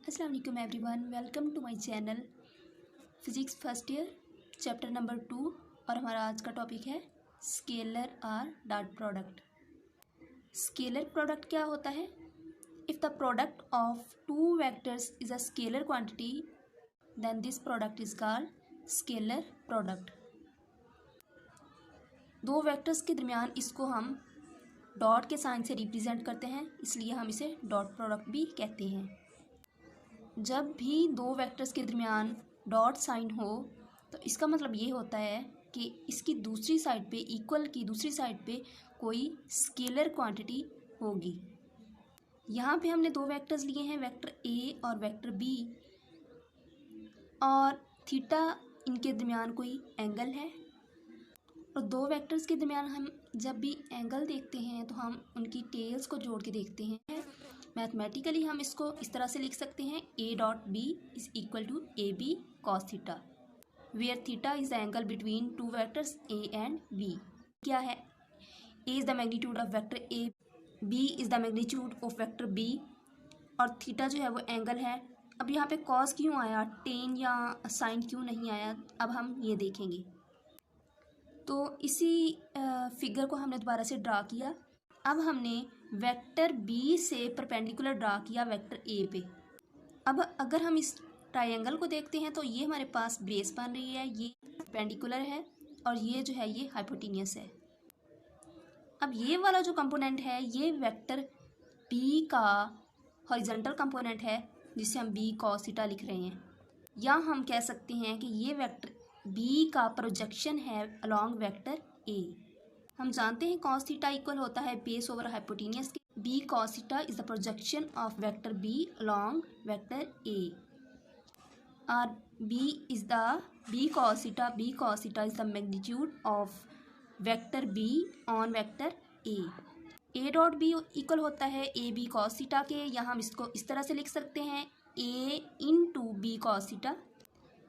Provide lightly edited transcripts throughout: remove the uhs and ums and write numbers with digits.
अस्सलाम वालेकुम everyone, welcome to my channel physics first year chapter number 2। और हमारा आज का टॉपिक है स्केलर और डॉट प्रोडक्ट। स्केलर प्रोडक्ट क्या होता है? If the product of two vectors is a scalar quantity then this product is called scalar product. दो वेक्टर्स के दरमियान इसको हम डॉट के साइन से रिप्रेजेंट करते हैं, इसलिए हम इसे डॉट प्रोडक्ट भी कहते हैं। जब भी दो वेक्टर्स के दरमियान डॉट साइन हो तो इसका मतलब ये होता है कि इसकी दूसरी साइड पे, इक्वल की दूसरी साइड पे कोई स्केलर क्वांटिटी होगी। यहाँ पे हमने दो वेक्टर्स लिए हैं, वेक्टर ए और वेक्टर बी, और थीटा इनके दरमियान कोई एंगल है। और दो वेक्टर्स के दरमियान हम जब भी एंगल देखते हैं तो हम उनकी टेल्स को जोड़ के देखते हैं। मैथमेटिकली हम इसको इस तरह से लिख सकते हैं, A dot B is equal to A B cos theta, where theta is the angle between two vectors A and B. क्या है? A is the magnitude of vector A, B is the magnitude of vector B, और theta जो है वो angle है। अब यहाँ पे कॉस क्यों आया, टेन या साइन क्यों नहीं आया, अब हम ये देखेंगे। तो इसी फिगर को हमने दोबारा से ड्रा किया। अब हमने वेक्टर बी से परपेंडिकुलर ड्रा किया वेक्टर ए पे। अब अगर हम इस ट्रायंगल को देखते हैं तो ये हमारे पास बेस बन रही है, ये परपेंडिकुलर है और ये जो है ये हाइपोटेन्यूस है। अब ये वाला जो कंपोनेंट है ये वेक्टर बी का हॉरिजॉन्टल कंपोनेंट है, जिसे हम बी कॉस थीटा लिख रहे हैं। या हम कह सकते हैं कि ये वेक्टर बी का प्रोजेक्शन है अलोंग वेक्टर ए। हम जानते हैं कॉस थीटा इक्वल होता है बेस ओवर हाइपोटेन्यूस के। B cos theta is the projection of vector B along vector A, और B cos theta is the magnitude of vector B on vector A. A dot B equal होता है ए B cos theta के। यहाँ हम इसको इस तरह से लिख सकते हैं, ए इंटू बी कॉस थीटा।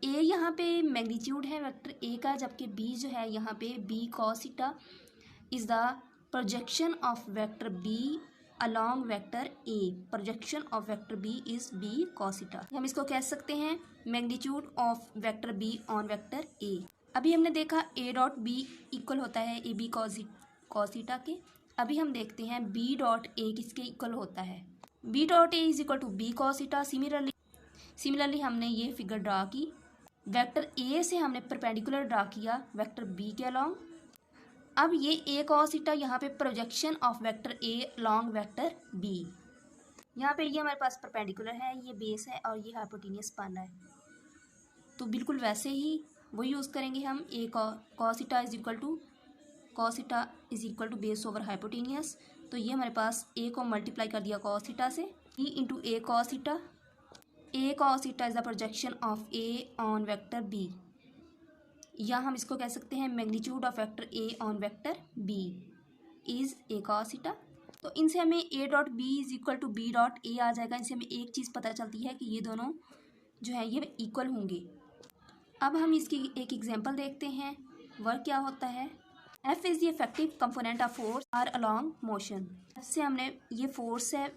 ए यहाँ पे मैग्नीट्यूड है वेक्टर ए का, जबकि बी जो है यहाँ पे B cos theta is the projection of vector B along vector A. Projection of vector B is B cos theta. हम इसको कह सकते हैं magnitude of vector B on vector A. अभी हमने देखा ए डॉट बी इक्वल होता है ए बी कॉस थीटा के। अभी हम देखते हैं बी डॉट ए किसके इक्वल होता है। B dot A is equal to B cos theta. Similarly हमने ये फिगर ड्रा की। वेक्टर ए से हमने परपेंडिकुलर ड्रा किया वेक्टर बी के अलोंग। अब ये ए कॉस थीटा यहाँ पे projection of vector A along vector B. यहाँ पे ये हमारे पास परपेंडिकुलर है, ये बेस है और ये हाइपोटेन्यूस बन रहा है। तो बिल्कुल वैसे ही वो यूज़ करेंगे हम। A cos theta is equal to base over hypotenuse. तो ये हमारे पास ए को मल्टीप्लाई कर दिया कॉस थीटा से, E into A cos theta. A cos theta is the projection of A on vector B, या हम इसको कह सकते हैं magnitude of vector A on vector B is A cos theta. तो इनसे हमें A dot B is equal to B dot A आ जाएगा। इनसे हमें एक चीज़ पता चलती है कि ये दोनों जो है ये इक्वल होंगे। अब हम इसकी एक एग्जांपल देखते हैं। वर्क क्या होता है? F is the effective component of force R along motion. F से हमने, ये फोर्स है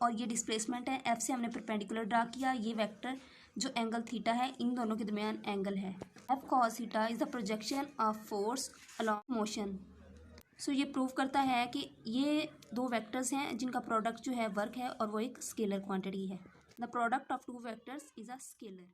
और ये डिस्प्लेसमेंट है। एफ से हमने परपेंडिकुलर ड्रा किया, ये वेक्टर जो एंगल थीटा है इन दोनों के दरमियान एंगल है। F cos theta is the projection of force along motion. So ये प्रूव करता है कि ये दो वेक्टर्स हैं जिनका प्रोडक्ट जो है वर्क है और वो एक स्केलर क्वांटिटी है। The product of two vectors is a scalar.